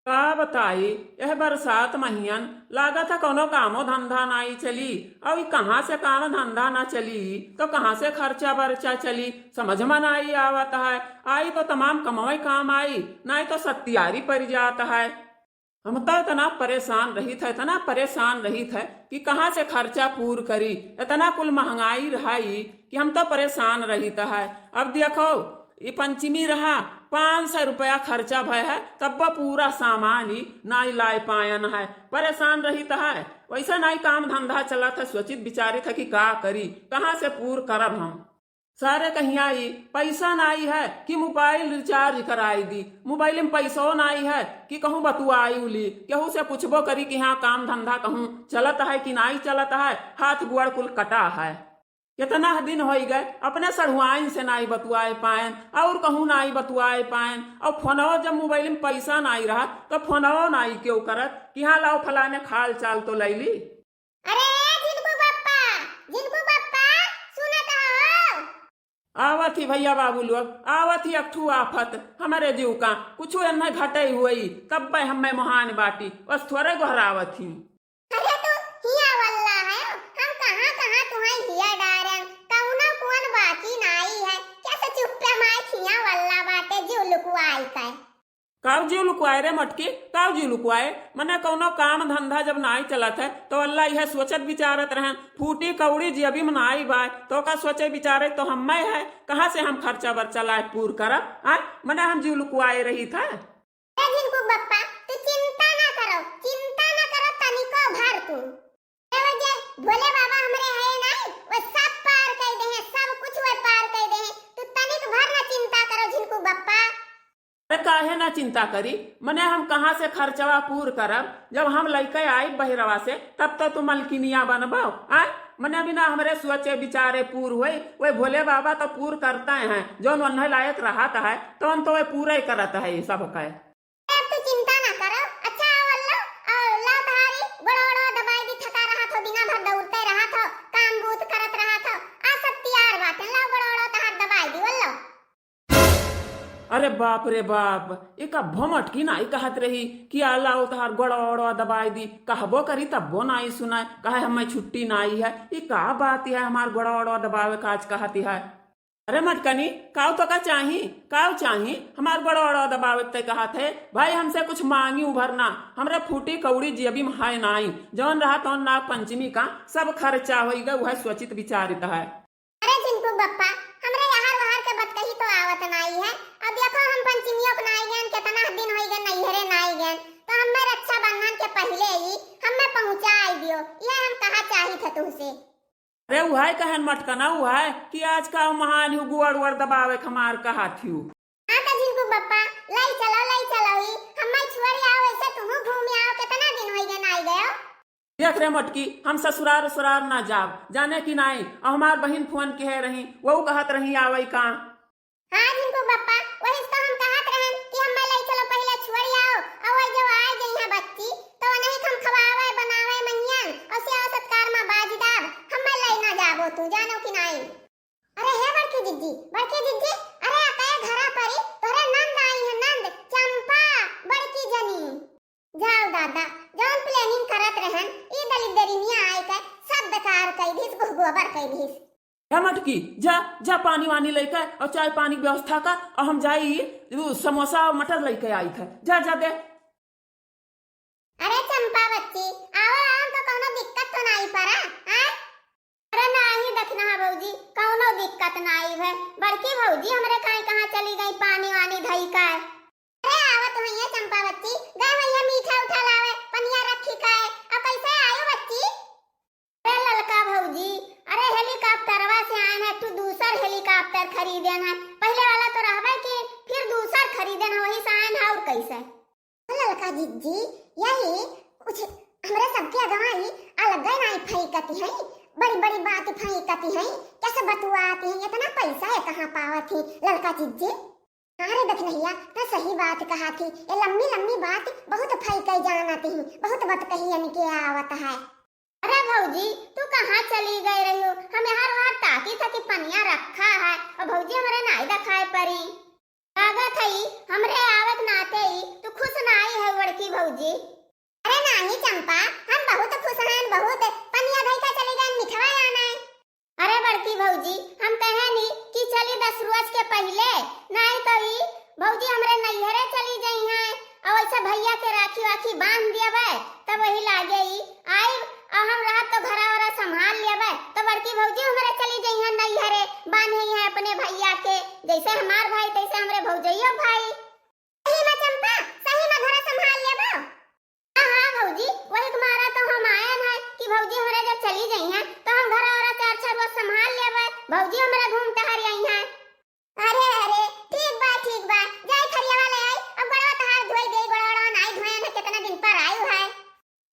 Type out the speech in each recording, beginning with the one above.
का बताई यह बरसात महियन लागत है कोनो कामो धंधा नाई चली। अब कहाँ से काम धंधा ना चली तो कहाँ से खर्चा बर्चा चली, समझ में नहीं आवत है। आई तो तमाम कमाई काम आई, नहीं तो सत्यारी पड़ जाता है। हम तो इतना परेशान रही थे कि कहाँ से खर्चा पूर करी। इतना कुल महंगाई रहाई कि हम तो परेशान रही है। अब देखो ये पंचमी रहा, 500 रुपया खर्चा भय है, तब वो पूरा सामान ही नहीं ला पायन है। परेशान रही है, वैसा नहीं काम धंधा चला था। सोचित विचारित था कि का करी, कहाँ से पूर करब हम। सारे कहीं आई पैसा नहीं है कि मोबाइल रिचार्ज कराई दी, मोबाइल में पैसों नहीं है कि कहूँ बतुआई उली, केहू से पूछबो करी कि हाँ काम धंधा कहूँ चलत है कि नहीं चलत है। हाथ गुड़ कुल कटा है। कितना दिन हो गए अपने सढ़ुआइन से नहीं बतुआए पाएन और कहूँ नहीं बतुआए पाएन। और फोनवो जब मोबाइल में पैसा नहीं रहा तो फोनवो नहीं क्यों करत कि हाँ लाओ फलाने खाल चाल तो ले ली। अरे जिनको पप्पा सुनत हो? आवत ही भैया बाबू लोग, आवत ही अखठू आफत हमारे जीव का कुछ न घटे हुई, तब पे हमें महान बाटी बस थोड़े गोहरावत ही। अरे तो हिया वल्ला है, हम कहाँ कहाँ तुम्हें हिया डारन कौनो कौन बाकी नहीं है। कैसे चुप्पे माय हिया वल्ला बाटे जीव लुकुआई का। काव जीव लुकवाए रे मटकी, काव जीव लुकवाए मने कौनो काम धंधा जब नाई चलत है तो अल्लाह यह सोचत विचारत रहन फूटी कौड़ी जी अभी मनाई बाय तो का सोचे विचारे तो हम मैं है कहाँ से हम खर्चा बर्चा लाए पूर करब। आ मने हम जीव लुकवाए रही था। जिनको बप्पा तू चिंता ना करो तनिको भर तू ए वजह भोले बाबा हमरे है नहीं, वो सब पार कर दे हैं, सब कुछ वो पार कर दे हैं। तू तनिक भर ना चिंता करो जिनको बप्पा। अरे काहे ना चिंता करी, मने हम कहाँ से खर्चवा पूर करब। जब हम लइके आई बहिरवा से तब तो तुम मलकिनिया बनबो। आ मने बिना हमरे सोचे विचारे पूर हुए वे भोले बाबा तो पूर करते हैं, जो उन्हें लायक रहता है तो हम तो वे पूरे करत है सब कहे। तू चिंता ना करो। अच्छा वल्लो और ला भारी बड़ोड़ो दबाई भी थका रहा था, बिना भर दौड़ते रहा था, काम बूत करत रहा था। आ सब तैयार बाटे ला बड़ोड़ो तहार दबाई दी वल्लो। अरे बाप रे बाप, एक भमट की नाई कहत रही कि अल्लाह तहार गड़ोड़ो दबाई दी, कहबो करी तब्बो नाई सुनाए, कहे हमें छुट्टी नाई है। ये का बात है हमार गड़ोड़ो दबावे काज कहती है। अरे मटकनी काव तो का चाही हमार गड़ोड़ो दबावे ते कहत है। भाई हमसे कुछ मांगी उभरना, हमरे फूटी कौड़ी जेबी में है नाई, जौन रहा तो नाग पंचमी का सब खर्चा हो गए वह सोचित विचारित है। अरे जिनको बप्पा हमरे यहाँ वहां के बत कही तो आवत नहीं है। अब देखो हम पंचमी अपनाई गए, कितना दिन हो गए नैहरे नाई गए, तो हमें रक्षा बंधन के पहले ही हमें पहुंचाई दियो, ये हम कहा चाही थे तुमसे। अरे वह कहन मटकना हुआ है कि आज का महान गुड़ दबावे हमार कहा थी। हाँ तो जिनको बप्पा लाई चलो ही हमें छोड़ आओ, ऐसे तुम घूम आओ, कितना दिन हो गए नाई गए। देख रे मटकी हम ससुरार ना जाब जाने की नहीं, और हमार बहन फोन कह रही वो कहत रही आवई का। हाँ जिनको बप्पा वही तो हम कहत रहन कि हमें लाई चलो पहले छोड़ आओ, और जब आ गई बच्ची तो नहीं हम खवावे बनावे महियन और से सत्कार में बाजीदार हमें लाई ना जाबो तू जानो कि नहीं। अरे हे बड़की जिज्जी अरे आके घरा परी तोरे नंद आई है, नंद चंपा बड़की जनी। जाओ दादा जौन प्लानिंग करत रहन ई दलिदरिनिया आई के सब बेकार कई दिस गोबर कई दिस। है मटकी जा पानी वानी लेकर और चाय पानी व्यवस्था कर, और हम जाई समोसा और मटर लेके आई थे। जा दे। अरे चंपा बच्ची आओ तो कोनो दिक्कत तो नहीं पड़ा। अरे नहीं देखना है भौजी कोनो दिक्कत नहीं है। बड़की भौजी हमरे कहाँ चली गई पानी वानी धई का। अरे आवत हुई चंपा बच्ची, गए भैया मीठा उठा लावे पनिया रखी का। अब कैसे आयो बच्ची? अरे ललका भौजी अरे हेलीकॉप्टरवा से आए हैं, तू दूसर हेलीकॉप्टर खरीदेन है, पहले वाला तो रहबे कि फिर दूसर खरीदेन है, वही से आए हैं। और कैसे ललका जिज्जी यही कुछ हमरे सबके अगवाई अलग नहीं फैकती है, बड़ी बात फैकती है, कैसे बतुआती है, इतना पैसा है कहाँ पावत थी ललका जिज्जी। अरे देख नहिया तो सही बात कहा थी, ये लम्बी बात बहुत फैक जानती है, बहुत बात कही इनके आवत है। अरे भौजी तू कहाँ चली गई रही हो? हम यहाँ वहाँ ताकी था कि पनिया रखा है और भौजी हमारे नाई दिखाई पड़ी। लागत है हमरे आवत नाते ही तू खुश नाई है बड़की भौजी। अरे नाही चंपा, हम बहुत खुश हैं, बहुत पनिया भाई का चले गए मिठवा आना है। अरे बड़की भौजी, हम कहे नहीं कि चली 10 रोज के पहले, नहीं तो ही भौजी हमरे नैहरे चली गई हैं और ऐसा भैया के राखी वाखी बांध दिया तब वही लागे ही आई और हम रात तो घरा वरा संभाल लिया तो बड़की भौजी हमारे चली गई हैं नैहरे, बांधे हैं अपने भैया के, जैसे हमार भाई तैसे हमरे भौजइयो भाई। सही में चंपा, सही में घरा संभाल लिया। हाँ भौजी, वही तुम्हारा तो हम आए हैं कि भौजी हमारे जब चली गई हैं तो हम घरा वरा 4-4 रोज संभाल लिया भौजी हमारे घूम टहर आई हैं। अरे अरे ठीक बा, जाए खरिया वाले आई अब गड़वा तहार धोई दे, गड़वा नाई धोए ने कितना दिन पर आयु है।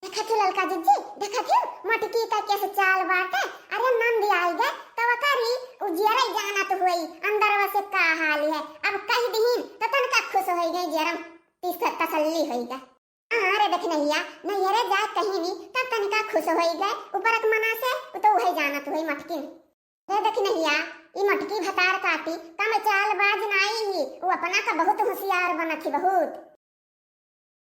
देखा थी ललका जीजी, देखा थी मटकी का कैसे चाल बाटे। अरे नंदी आई गए तो वकारी उजियारा जाना तो हुई अंदर वसे का हाल है, अब कह दीन तो तनका खुश हो गई जरम तीस तसल्ली होई गई। अरे देख नैहरे जा कहीं नहीं तब तनका खुश हो गए, ऊपर एक मना से तो वही जाना तो हुई मटकी। रे देख ई मटकी भतार काटी कम चाल बाज नाई ही, वो अपना का बहुत होशियार बनत थी बहुत।